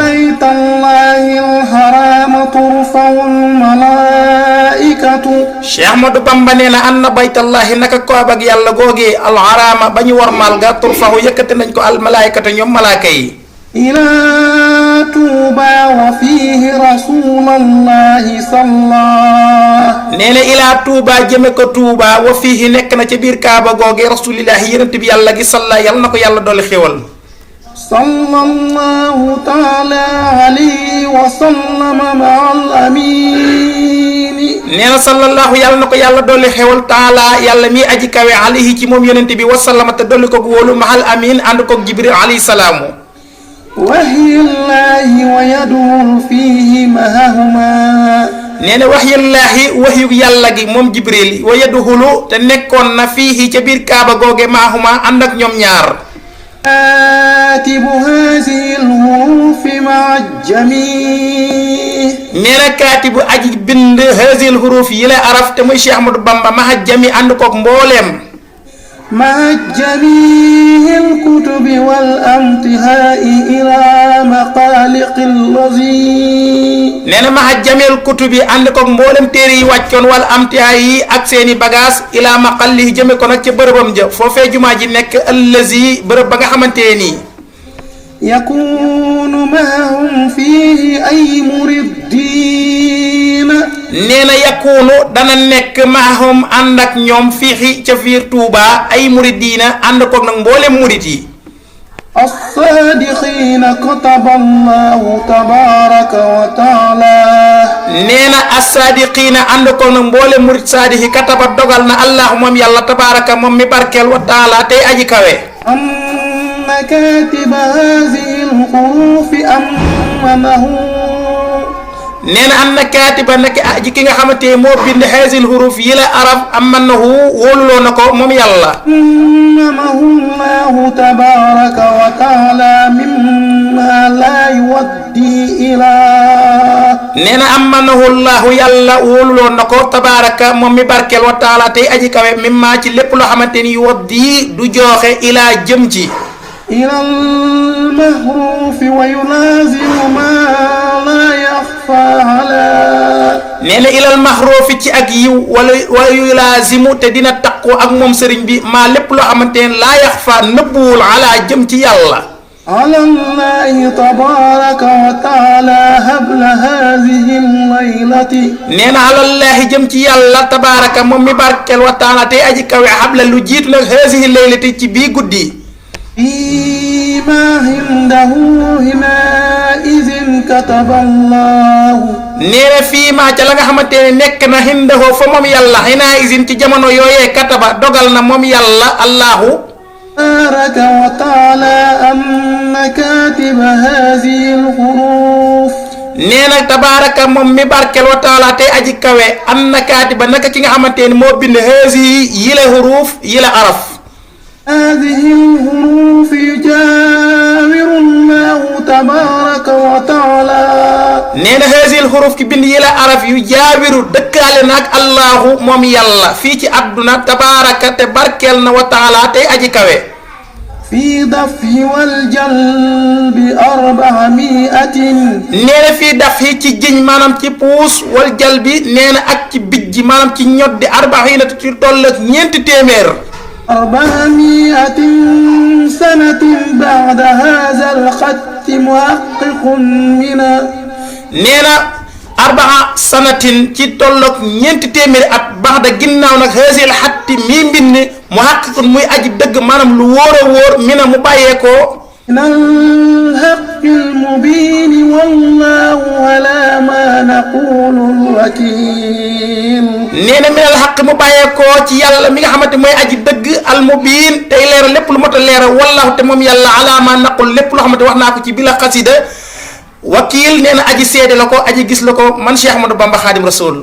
بيت الله الحرام ترفع الملائكة Cheikh Ahmadou Bamba nee na anna baytallahi naka kaaba gi yàlla googee alxaraama ba ñu warmaal ga turfaxu yëkkati nañ ko al malaayikatu ñoom malaaka yi إلى توبى وفيه رسول الله صلى nee na ilaa Touba jëme ko Touba wa fii nekk na ca biir kaaba googee rasulillahi yonent bi yàlla gi salla yàlla na ko yàlla dolli xéwal صلى الله تعالى عليه وسلم مع الأمين nee na sallallahu yàlla na ko yàlla dolli xéwal taala yàlla mi aji kawe alayhi ci moom yonent bi wasallama te dolli ko wóolu mahal amin ànd koog jibril alayhi salaamu وحي الله ويدعو فيه مههما nee na waxyallaahi waxyu yàlla gi moom jibril wa yaduhulu te nekkoon na fii ca biir kaaba googe maahuma ànd ak ñoom ñaar كاتب هذه الحروف مع الجميع nee na kaatibu aji bind haazil huruf yi la araf te muy Cheikh Ahmadou Bamba maha jami ànd koog mbooleem مع جميع الكتب والأمتهاء إلى مقالق الذي nee na maha jameel kutubi ànd koog mboolem téere yi wàccoon wala amtihaay yi ak seeni bagage ilaa maqallihi jëme ko nag ca bërëbam ja foofee jumaa ji nekk allazi bërëb ba nga xamante nii يكون معهم فيه أي مردين nee na yakunu dana nekk maahum ànd ak ñoom fii ca biir Touba ay muridiina ànd koog nag mboolem murit yi الصادقين كتب الله تبارك وتعالى nee na assaadiqiina ànd koog nag mboolem murit saadihi kataba dogal na allah moom yàlla tabaaraka moom mi barkeel wa taala tey aji kawe أن كاتب هذه الحروف أمنه nee na am na kaatiba nag aji ki nga xamante moo bind haazil huruf yi la arab amannahu wóoluloo na ko moom yàlla أمنه الله تبارك وتعالى مما لا يودي إلى nee na amannahu llahu yàlla wóoluloo na ko tabaaraka moom mi barkeel wa taala tey aji kawe mimma ci lépp loo xamante ni waddi du jooxe ilaa jëm ci إلى المحروف ويلازم ما لا يخفى على nee na ilal maxroofi ci ak yiw wala yu laazimu te dina taqoo ak moom sëriñ bi maa lépp loo xamante ne laa yaxfa nëbbuwul ala jëm ci yàlla على الله تبارك وتعالى هبل هذه الليلة nee na alallaahi jëm ci yàlla tabaaraka moom mi barkeel wa taala tey aji kawe xabla lu jiitu nag haasihi laylati ci bii guddi فيما عنده حينئذ كتب الله nee na fii maa ca la nga xamante ne nekk na xindahoo fa moom yàlla xinaa isin ci jamono yooyee kataba dogal na moom yàlla allahu تبارك وتعالى أن كاتب هذه الحروف nee na tabaaraka moom mi barkeel wa taala tey aji kawe am na kaatiba naka ki nga xamante ne moo bind haasihi yi la xuruuf yi la araf هذه الحروف يجاور الله تبارك وتعالى nee na haazil xuruuf ki bind yi la araf yu jaawiru dëkkaale na ak allahu moom yàlla fii ci àdduna tabaaraka te barkeel na wa taala tey aji kawe في دفع والجلب 400 nee na fii daf yi ci jiñ maanaam ci puus wal jal bi nee na ak ci bijji maanaam ci ñoddi arbaxiina ci toll ak ñeenti téeméer 400 سنة بعد هذا الخط محقق من nee na arbaa sanatin ci tolloog ñeenti téeméeri at baax da ginnaaw nag haazil xatti mii mbind mu xaqiqun muy aji dëgg maanaam lu wóor a wóor mi na mu bàyyeekoo من الحق المبين والله على ما نقول الوكيل nee na minal xaq mu bàyyeekoo ci yàlla mi nga xamante mooy aji dëgg almubiin tey leeral lépp lu mot a leeral wallahu te moom yàlla ala ma naqul lépp loo xamante wax naa ko ci bi la xasida wakiil nee na aji seede la ko aji gis la ko man Cheikh Ahmadou Bamba Xaadim Rasul